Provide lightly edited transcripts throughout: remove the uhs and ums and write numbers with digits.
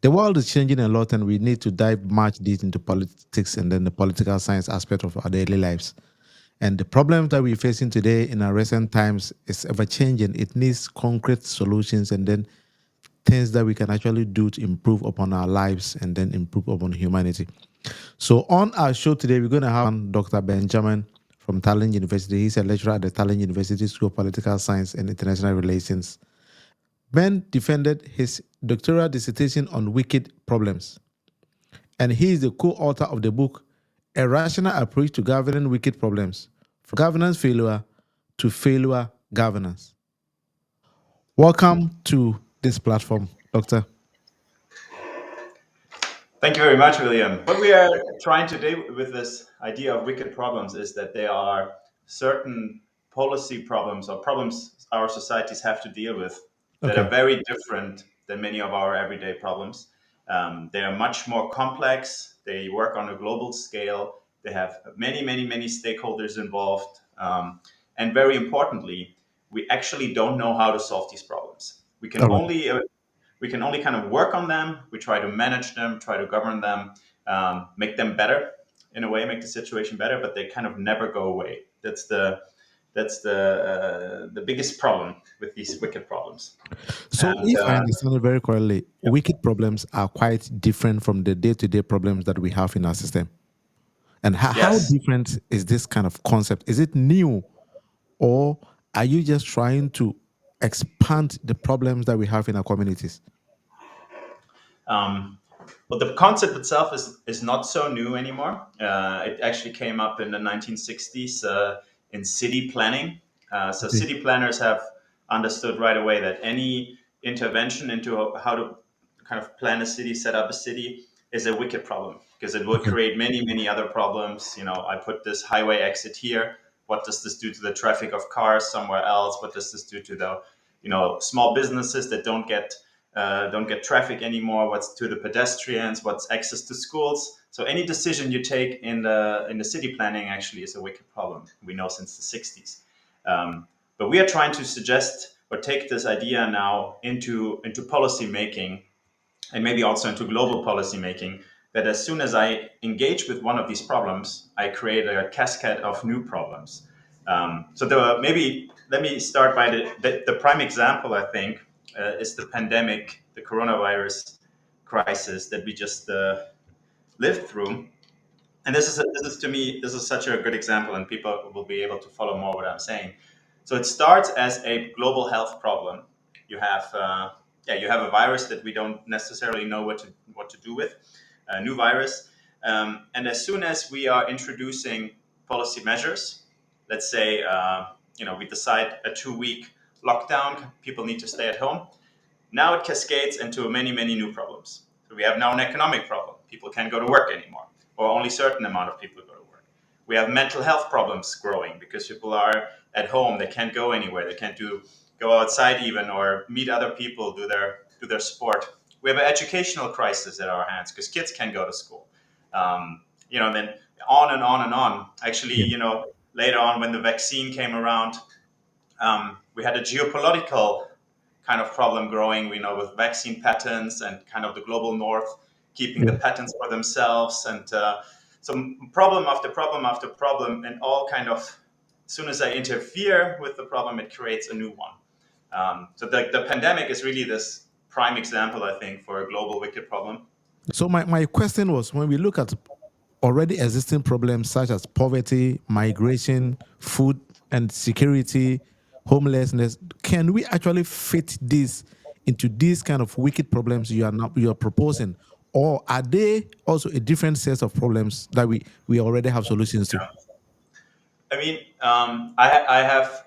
The world is changing a lot, and we need to dive much deep into politics and then the political science aspect of our daily lives. And the problems that we're facing today in our recent times is ever changing. It needs concrete solutions and then things that we can actually do to improve upon our lives and then improve upon humanity. So on our show today, we're going to have Dr. Benjamin from Tallinn University. He's a lecturer at the Tallinn University School of Political Science and International Relations. Ben defended his doctoral dissertation on wicked problems, and he is the co-author of the book A Rational Approach to Governing Wicked Problems, From Governance Failure to Failure Governance. Welcome to this platform, Doctor. Thank you very much, William. What we are trying to do with this idea of wicked problems is that there are certain policy problems or problems our societies have to deal with that Okay. are very different than many of our everyday problems. They are much more complex. They work on a global scale. They have many, many, many stakeholders involved. And very importantly, we actually don't know how to solve these problems. All right. We can only kind of work on them. We try to manage them, try to govern them, make them better in a way, make the situation better, but they kind of never go away. That's the biggest problem with these wicked problems. So, And if I understand it very correctly, yeah. wicked problems are quite different from the day-to-day problems that we have in our system. And how Yes. different is this kind of concept? Is it new, or are you just trying to expand the problems that we have in our communities? Um, but the concept itself is not so new anymore. It actually came up in the 1960s in city planning. So Okay. city planners have understood right away that any intervention into how to kind of plan a city, set up a city, is a wicked problem because it would Okay. create many, many other problems. I put this highway exit here. What does this do to the traffic of cars somewhere else? What does this do to the small businesses that don't get traffic anymore? What's to the pedestrians? What's access to schools? So any decision you take in the city planning actually is a wicked problem. We know since the 60s. But we are trying to suggest or take this idea now into policy making and maybe also into global policy making. That as soon as I engage with one of these problems, I create a cascade of new problems. Maybe let me start by the prime example. I think is the pandemic, the coronavirus crisis that we just lived through. And this is to me, this is such a good example, and people will be able to follow more what I'm saying. So it starts as a global health problem. You have you have a virus that we don't necessarily know what to do with, a new virus, and as soon as we are introducing policy measures, let's say we decide a 2-week lockdown, people need to stay at home. Now it cascades into many, many new problems. So we have now an economic problem. People can't go to work anymore, or only a certain amount of people go to work. We have mental health problems growing because people are at home. They can't go anywhere. They can't go outside even or meet other people, do their sport. We have an educational crisis at our hands because kids can't go to school. Then on and on and on. Actually, Yeah. later on when the vaccine came around, we had a geopolitical kind of problem growing, with vaccine patents and kind of the global north keeping the Yeah. patents for themselves. And so problem after problem after problem, and all kind of, as soon as I interfere with the problem, it creates a new one. So the pandemic is really this prime example, I think, for a global wicked problem. So my question was, when we look at already existing problems such as poverty, migration, food and security, homelessness, can we actually fit this into these kind of wicked problems you are proposing? Or are they also a different set of problems that we already have solutions to? I mean, I have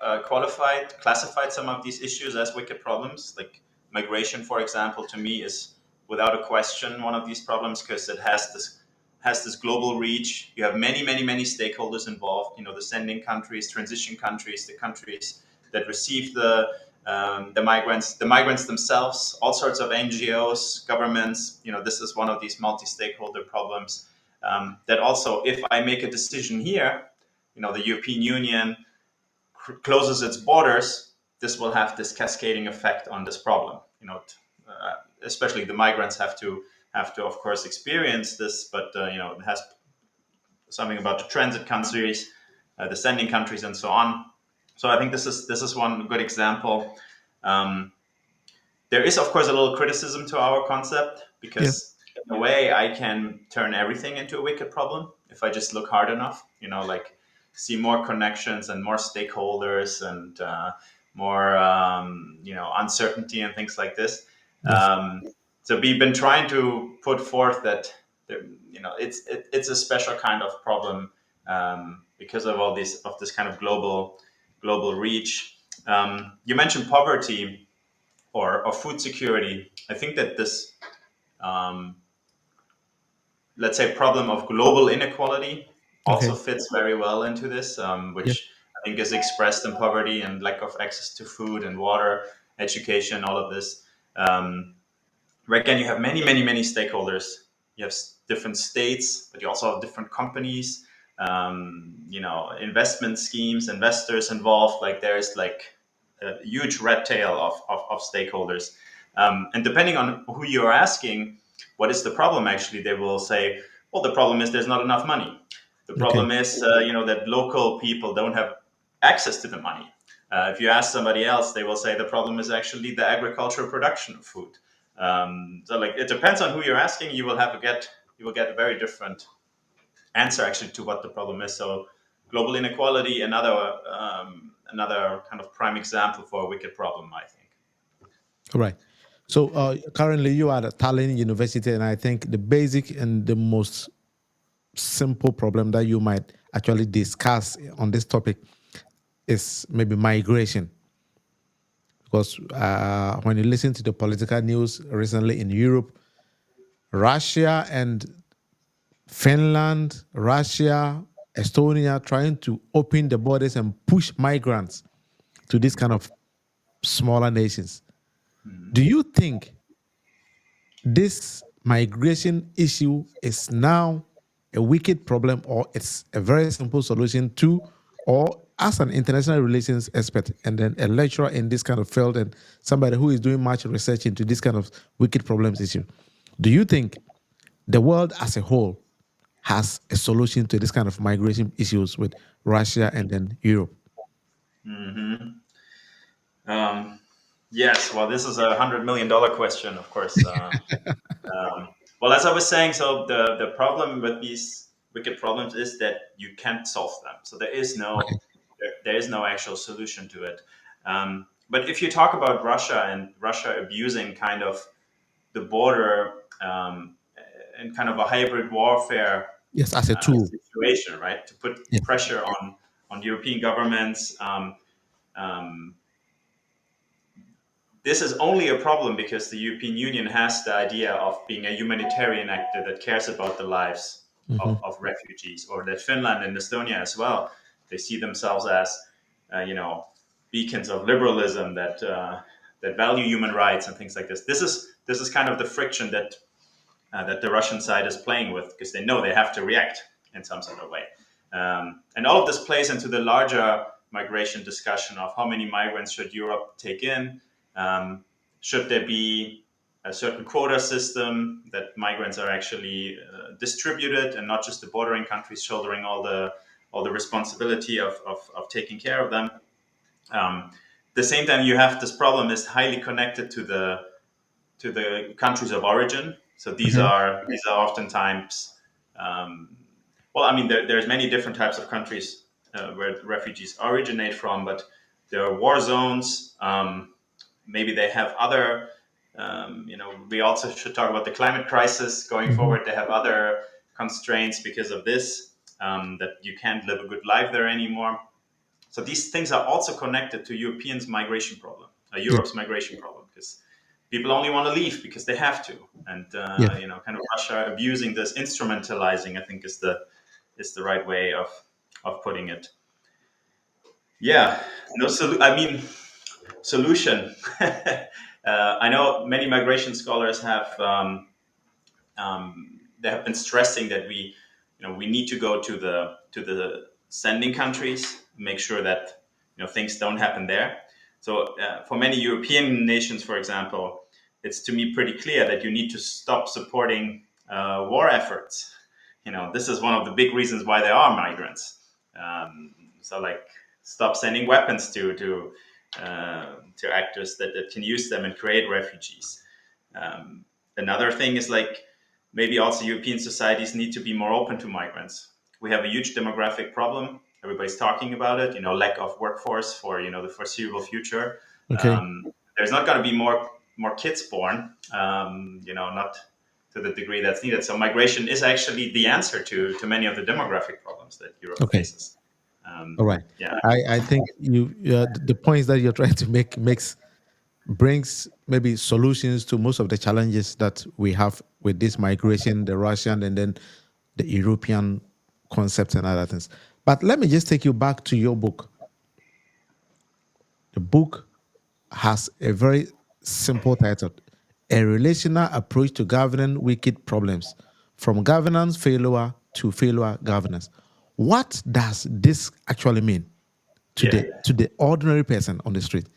classified some of these issues as wicked problems. Like migration, for example, to me is without a question one of these problems because it has this global reach. You have many, many, many stakeholders involved. The sending countries, transition countries, the countries that receive the migrants themselves, all sorts of NGOs, governments. This is one of these multi-stakeholder problems. That also, if I make a decision here, the European Union closes its borders, this will have this cascading effect on this problem. especially the migrants have to of course experience this, but it has something about the transit countries, the sending countries, and so on. So I think this is one good example. Um, there is, of course, a little criticism to our concept Yes. because, in a way, I can turn everything into a wicked problem if I just look hard enough. Like see more connections and more stakeholders and more, uncertainty and things like this. Yes. So we've been trying to put forth that there, it's a special kind of problem because of all this kind of global reach. You mentioned poverty or food security. I think that this, um, let's say, problem of global inequality also Okay. fits very well into this, Yes. which I think is expressed in poverty and lack of access to food and water, education, all of this. Um, where again, you have many, many, many stakeholders. You have different states, but you also have different companies, investment schemes, investors involved. Like there's like a huge red tail of stakeholders. And depending on who you're asking, what is the problem? Actually, they will say, well, the problem is there's not enough money. The Okay. problem is, that local people don't have access to the money. If you ask somebody else, they will say the problem is actually the agricultural production of food. So like it depends on who you're asking. You will get a very different answer actually to what the problem is. So global inequality, another kind of prime example for a wicked problem, I think. All right. So currently you are at Tallinn University, and I think the basic and the most simple problem that you might actually discuss on this topic is maybe migration. Because when you listen to the political news recently in Europe, Russia and Finland, Russia, Estonia trying to open the borders and push migrants to these kind of smaller nations. Do you think this migration issue is now a wicked problem, or it's a very simple solution to, or as an international relations expert and then a lecturer in this kind of field and somebody who is doing much research into this kind of wicked problems issue, do you think the world as a whole has a solution to this kind of migration issues with Russia and then Europe? Hmm. Yes, well, this is $100 million question, of course. Well, as I was saying, so the problem with these wicked problems is that you can't solve them. So Okay. there is no actual solution to it. But if you talk about Russia and Russia abusing kind of the border, in kind of a hybrid warfare Yes, as a tool. situation, right, to put Yeah. pressure on European governments. Um, this is only a problem because the European Union has the idea of being a humanitarian actor that cares about the lives Hmm. of refugees, or that Finland and Estonia as well, they see themselves as, beacons of liberalism that value human rights and things like this. This is kind of the friction that the Russian side is playing with because they know they have to react in some sort of way. And all of this plays into the larger migration discussion of how many migrants should Europe take in. Um, should there be a certain quota system that migrants are actually distributed and not just the bordering countries shouldering all the responsibility of taking care of them. At the same time, you have this problem is highly connected to the countries of origin. So these Hmm. are these are oftentimes, well, I mean, there's many different types of countries where refugees originate from, but there are war zones. Maybe they have other. We also should talk about the climate crisis going Hmm. forward. They have other constraints because of this, that you can't live a good life there anymore. So these things are also connected to Yeah. Europe's migration problem, because people only want to leave because they have to, and Yeah. kind of Russia abusing this, instrumentalizing, I think is the right way of putting it. Yeah, no, I mean, solution. I know many migration scholars they have been stressing that we need to go to the sending countries, make sure that things don't happen there. So for many European nations, for example, it's to me pretty clear that you need to stop supporting war efforts. This is one of the big reasons why there are migrants. So, like, stop sending weapons to actors that can use them and create refugees. Um, Another thing is, like, maybe also European societies need to be more open to migrants. We have a huge demographic problem. Everybody's talking about it. Lack of workforce for the foreseeable future. Okay. There's not going to be more kids born. Not to the degree that's needed. So migration is actually the answer to many of the demographic problems that Europe Okay. faces. All right. Yeah, I think the points that you're trying to make makes brings maybe solutions to most of the challenges that we have with this migration, the Russian and then the European concepts and other things. But let me just take you back to your book. The book has a very simple title: A Relational Approach to Governing Wicked Problems, from Governance Failure to Failure Governance. What does this actually mean yeah. to the ordinary person on the street?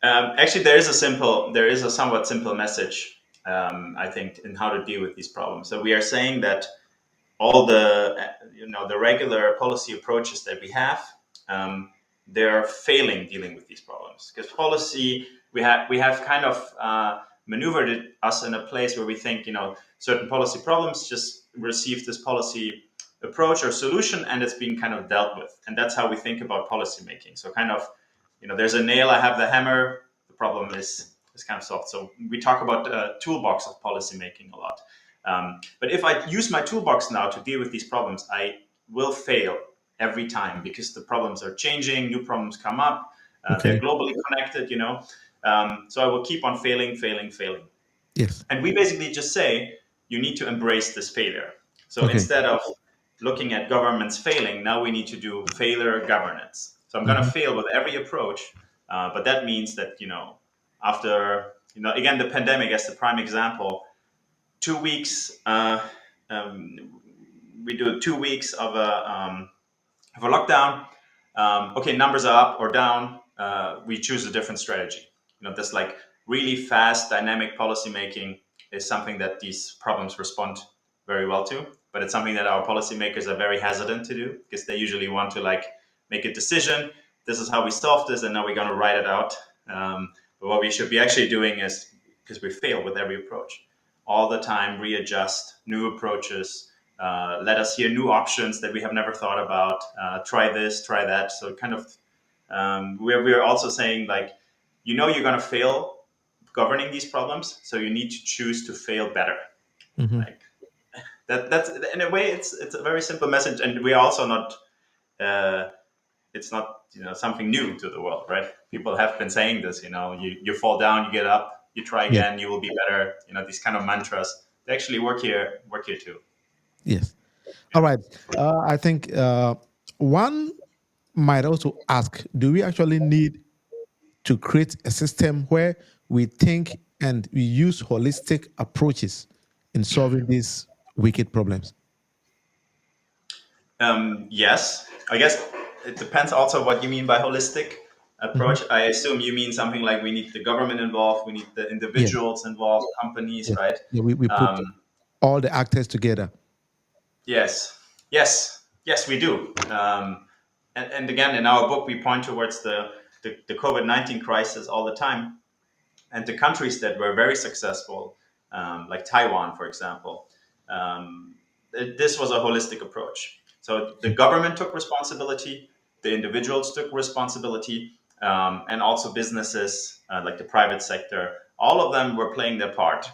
Actually, there is a somewhat simple message, I think, in how to deal with these problems. So we are saying that all the regular policy approaches that we have, they're failing dealing with these problems, because policy, we have kind of maneuvered us in a place where we think certain policy problems just receive this policy approach or solution, and it's being kind of dealt with, and that's how we think about policy making. So kind of, there's a nail, I have the hammer, the problem is kind of solved. So we talk about a toolbox of policy making a lot. But if I use my toolbox now to deal with these problems, I will fail every time, because the problems are changing, new problems come up, they're Okay. globally connected. So I will keep on failing, failing, failing. Yes. And we basically just say you need to embrace this failure. So Okay. instead of looking at governments failing, now we need to do failure governance. So I'm going to Mhm. fail with every approach, but that means that after again, the pandemic as the prime example, 2 weeks. Um, we do 2 weeks of a lockdown. Okay, numbers are up or down. We choose a different strategy. This, like, really fast, dynamic policy making is something that these problems respond very well to. But it's something that our policymakers are very hesitant to do, because they usually want to, like, make a decision. This is how we solve this, and now we're going to write it out. But what we should be actually doing is, because we fail with every approach, all the time readjust new approaches, let us hear new options that we have never thought about. Try this, try that. So kind of, we're also saying, like, you're going to fail governing these problems, so you need to choose to fail better. Mhm. Like that. That's, in a way, it's a very simple message, and we are also not. Uh, it's not something new to the world, right? People have been saying this. You fall down, you get up, you try Yeah. again, you will be better. These kind of mantras, they actually work here too. Yes. All right. I think one might also ask, do we actually need to create a system where we think and we use holistic approaches in solving these wicked problems? Yes, I guess it depends also what you mean by holistic Mhm. approach. I assume you mean something like we need the government involved, we need the Yeah. individuals involved, companies, Yes. right? Yeah. We put Um, all the actors together. yes, yes, we do. And again, in our book, we point towards the COVID-19 crisis all the time, and the countries that were very successful, like Taiwan, for example. Um, this was a holistic approach. So the government took responsibility, the individuals took responsibility, and also businesses, like the private sector. All of them were playing their part.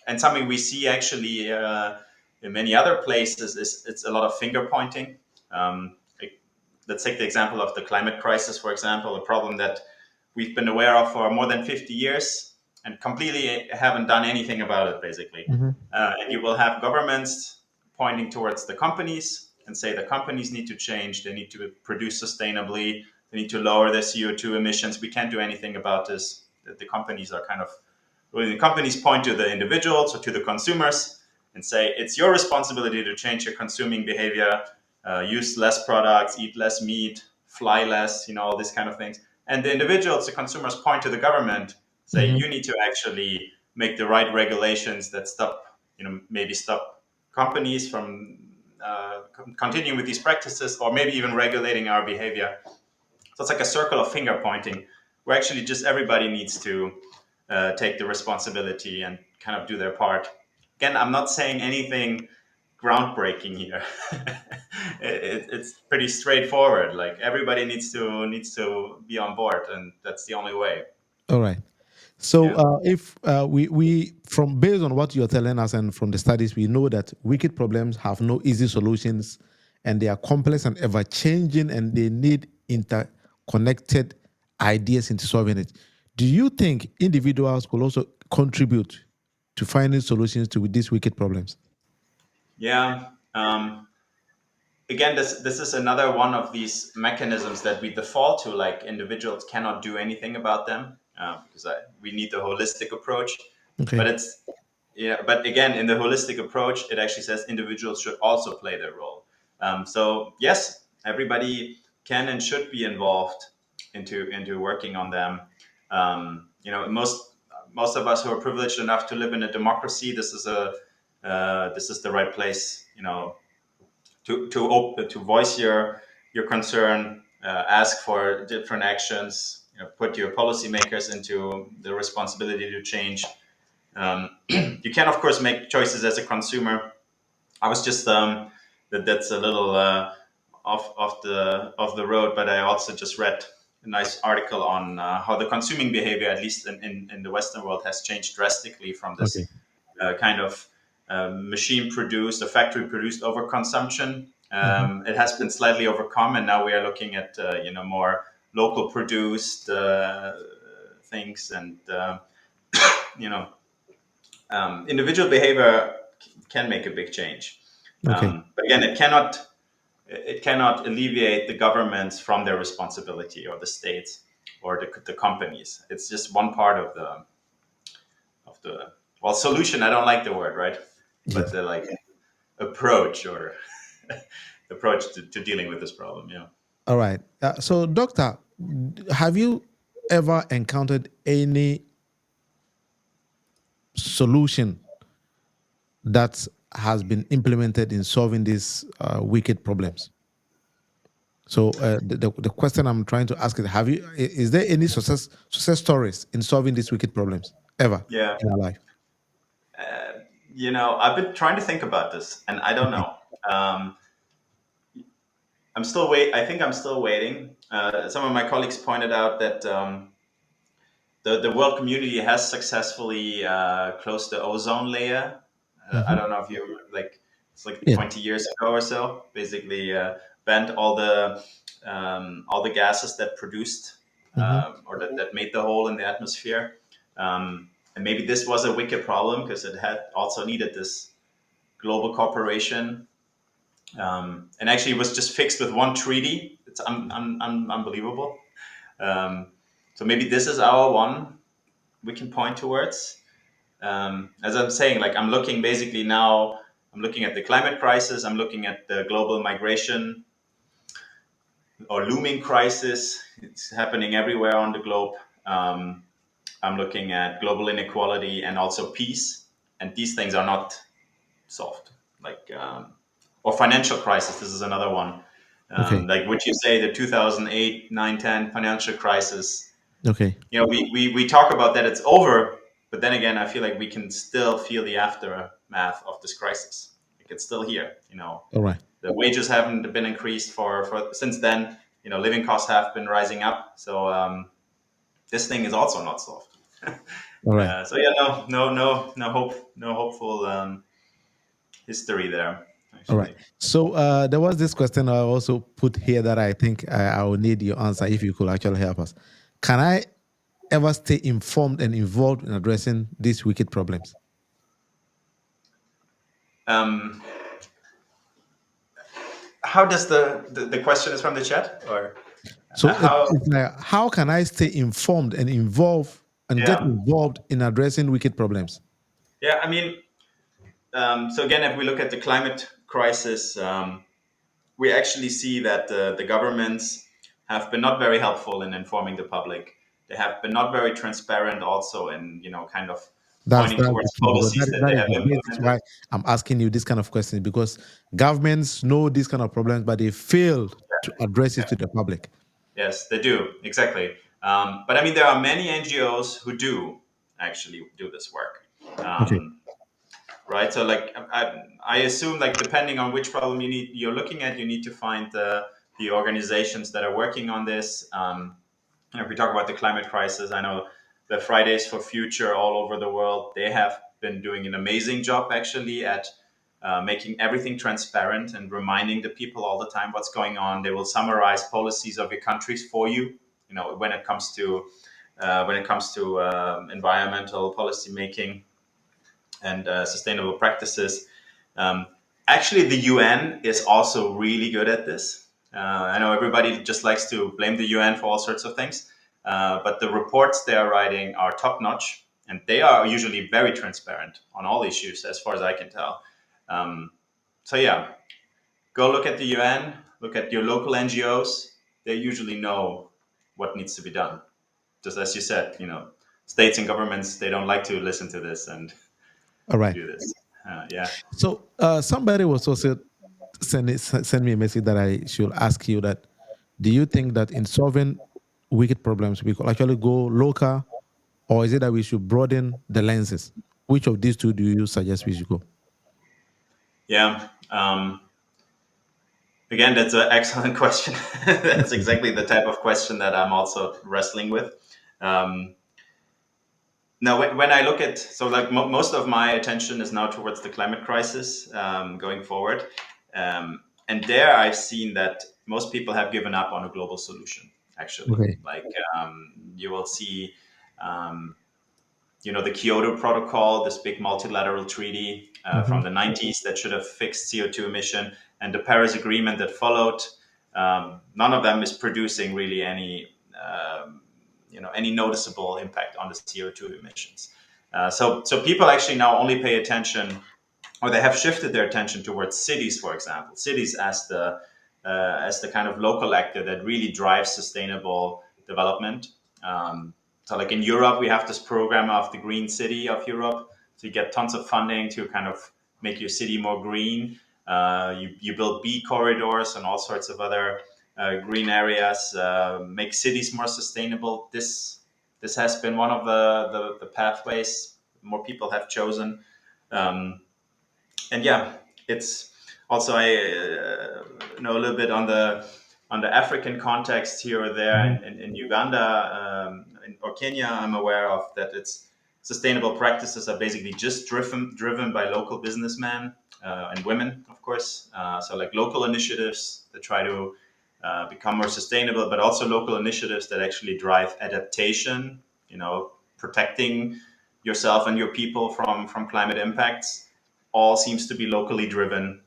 And something we see actually in many other places is it's a lot of finger pointing. Like, let's take the example of the climate crisis, for example, a problem that we've been aware of for more than 50 years and completely haven't done anything about it, basically. Mhm. And you will have governments pointing towards the companies and say the companies need to change, they need to produce sustainably, they need to lower their CO2 emissions. We can't do anything about this. The companies are kind of, well, the companies point to the individuals or to the consumers and say it's your responsibility to change your consuming behavior, use less products, eat less meat, fly less, all these kind of things. And the individuals, the consumers, point to the government say you need to actually make the right regulations that stop, maybe stop companies from continuing with these practices, or maybe even regulating our behavior. So it's like a circle of finger pointing, where actually just everybody needs to take the responsibility and kind of do their part. Again, I'm not saying anything groundbreaking here. It's pretty straightforward. Like everybody needs to be on board, and that's the only way. All right. So, Yeah. if we from based on what you're telling us and from the studies, we know that wicked problems have no easy solutions, and they are complex and ever changing, and they need interconnected ideas into solving it. Do you think individuals could also contribute to finding solutions to these wicked problems? Yeah. Again, this is another one of these mechanisms that we default to. Like individuals cannot do anything about them, because we need the holistic approach. Okay. But it's yeah. But again, in the holistic approach, it actually says individuals should also play their role. So yes, everybody can and should be involved into working on them. Most of us who are privileged enough to live in a democracy, this is the right place. To voice your concern, ask for different actions, put your policymakers into the responsibility to change. You can, of course, make choices as a consumer. I was just that's a little off the road, but I also just read a nice article on how the consuming behavior, at least in the Western world, has changed drastically from Okay. this kind of machine produced or factory produced overconsumption. Mhm. It has been slightly overcome, and now we are looking at more local produced things, and you know individual behavior can make a big change. Okay. But again, it cannot alleviate the governments from their responsibility, or the states, or the companies. It's just one part of the well, solution. I don't like the word, right? But Yes. the like approach, or approach to dealing with this problem. Yeah. All right. So, doctor, have you ever encountered any solution that has been implemented in solving these wicked problems? So the question I'm trying to ask is: is there any success stories in solving these wicked problems ever Yeah. in our life? I've been trying to think about this, and I don't Okay. know. Um, I'm still wait. I think I'm still waiting. Some of my colleagues pointed out that the world community has successfully closed the ozone layer. I Hmm. don't know if you like. It's like Yeah. 20 years ago or so. Basically, banned all the gases that produced, Hmm. or that made the hole in the atmosphere. And maybe this was a wicked problem because it had also needed this global cooperation. And actually, it was just fixed with one treaty. It's unbelievable. Um, so maybe this is our one we can point towards. As I'm saying, like I'm looking basically now, I'm looking at the climate crisis, I'm looking at the global migration or looming crisis. It's happening everywhere on the globe. Um, I'm looking at global inequality and also peace, and these things are not solved. Like or financial crisis. This is another one. Okay. Like would you say the 2008, 9, 10 financial crisis, Okay. we talk about that it's over, but then again, I feel like we can still feel the aftermath of this crisis. Like it's still here. All right. The wages haven't been increased for since then. Living costs have been rising up. So this thing is also not solved. All right. So yeah, no hope, no hopeful history there. All right. Actually, So there was this question I also put here that I think I will need your answer if you could actually help us. Can I ever stay informed and involved in addressing these wicked problems? um, how does the question is from the chat, or So how? it's like, how can I stay informed and involved and get Yeah, involved in addressing wicked problems? yeah. I mean, so again, if we look at the climate crisis, we actually see that the governments have been not very helpful in informing the public. They have been not very transparent also in, kind of That's pointing the towards truth, because policies that that they is have the basis implemented. why I'm asking you this kind of questions, because governments know these kind of problems, but they fail to address it Yeah. to the public. Yes, they do, exactly. But I mean, there are many NGOs who do actually do this work. Okay. Um, right? So, like, I assume, like, depending on which problem you're looking at, you need to find the organizations that are working on this. If we talk about the climate crisis, I know the Fridays for Future all over the world, they have been doing an amazing job actually at making everything transparent and reminding the people all the time what's going on. They will summarize policies of your countries for you. When it comes to environmental policy making and sustainable practices. Um, Actually, the UN is also really good at this. I know everybody just likes to blame the UN for all sorts of things, but the reports they are writing are top notch, and they are usually very transparent on all issues, as far as I can tell. Um, so yeah, go look at the UN, look at your local NGOs. They usually know what needs to be done. Just as you said, states and governments, they don't like to listen to this and All right. do this. Yeah. So somebody was also send me a message that I should ask you that, do you think that in solving wicked problems we could actually go local, or is it that we should broaden the lenses? Which of these two do you suggest we should go? Yeah. Again, that's an excellent question. That's exactly the type of question that I'm also wrestling with. Um, Now, when I look at, so like most of my attention is now towards the climate crisis going forward. And there I've seen that most people have given up on a global solution, actually. Okay. Like you will see, um, the Kyoto Protocol, this big multilateral treaty from Hmm. the 90s that should have fixed CO2 emission, and the Paris Agreement that followed. None of them is producing really any noticeable impact on the CO2 emissions. So people actually now only pay attention, or they have shifted their attention towards cities, for example, cities as the kind of local actor that really drives sustainable development. So, like in Europe, we have this program of the Green City of Europe. So you get tons of funding to kind of make your city more green. You build bee corridors and all sorts of other green areas, make cities more sustainable. This has been one of the pathways more people have chosen. Um, and yeah, it's also I know a little bit on the African context here or there Hmm. in Uganda or Kenya. I'm aware of that. It's sustainable practices are basically just driven by local businessmen and women, of course. So like local initiatives that try to become more sustainable, but also local initiatives that actually drive adaptation. Protecting yourself and your people from climate impacts all seems to be locally driven.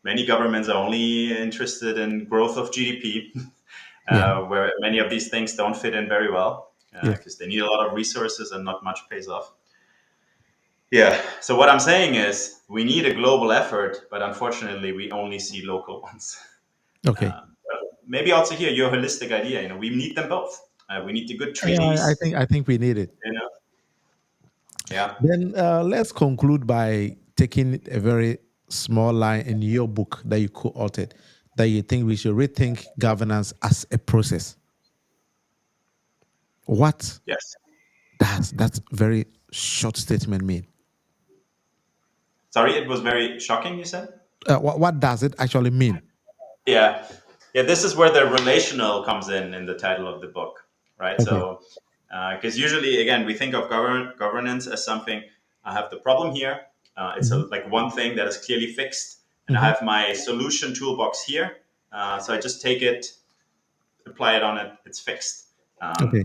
Many governments are only interested in growth of GDP, Yeah. where many of these things don't fit in very well Yeah. because they need a lot of resources and not much pays off. Yeah. So what I'm saying is we need a global effort, but unfortunately we only see local ones. Okay. Maybe also here your holistic idea. We need them both. We need the good Yeah, I treaties. think I think we need it. You know. Yeah. Then let's conclude by taking a very small line in your book that you co-authored, that you think we should rethink governance as a process. What Yes. does that very short statement mean? Sorry, it was very shocking. You said. What does it actually mean? Yeah, yeah. This is where the relational comes in the title of the book, right? Okay. So, because usually, again, we think of governance as something. I have the problem here. It's Hmm. like one thing that is clearly fixed, and I Hmm. have my solution toolbox here. So I just take it, apply it on it. It's fixed. Okay.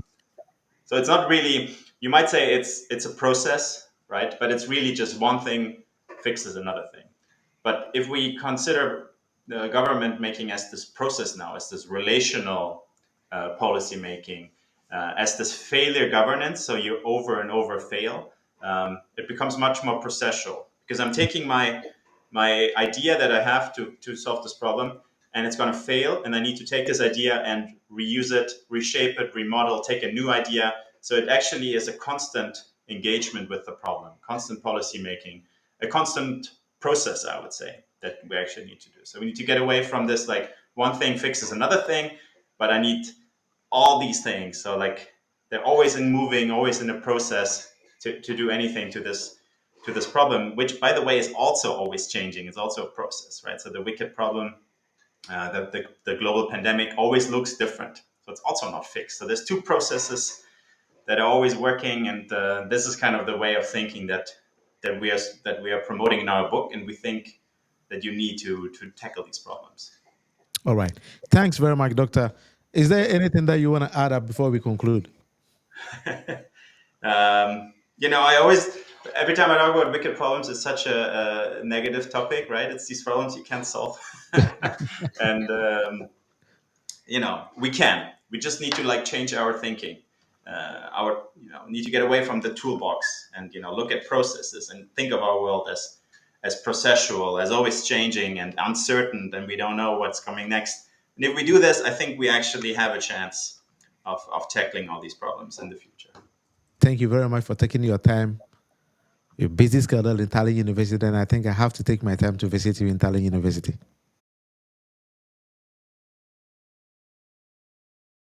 So it's not really. You might say it's a process, right? But it's really just one thing fixes another thing. But if we consider the government making as this process now, as this relational policy making, as this failure governance, so you over and over fail, it becomes much more processual because I'm taking my idea that I have to solve this problem, and it's going to fail, and I need to take this idea and reuse it, reshape it, remodel, take a new idea. So it actually is a constant engagement with the problem, constant policy making, a constant process, I would say, that we actually need to do. So we need to get away from this, like one thing fixes another thing, but I need all these things. So like they're always in moving, always in a process to do anything to this problem, which by the way is also always changing. It's also a process, right? So the wicked problem, the global pandemic always looks different. So it's also not fixed. So there's two processes that are always working, and this is kind of the way of thinking that we are promoting in our book, and we think that you need to tackle these problems. All right. Thanks very much, Doctor. Is there anything that you want to add up before we conclude? I always, every time I talk about wicked problems, it's such a negative topic, right? It's these problems you can't solve, and we can. We just need to like change our thinking. Our need to get away from the toolbox and look at processes and think of our world as processual, as always changing and uncertain, and we don't know what's coming next. And if we do this, I think we actually have a chance of tackling all these problems in the future. Thank you very much for taking your time. Your busy schedule in Tallinn University, and I think I have to take my time to visit you in Tallinn University.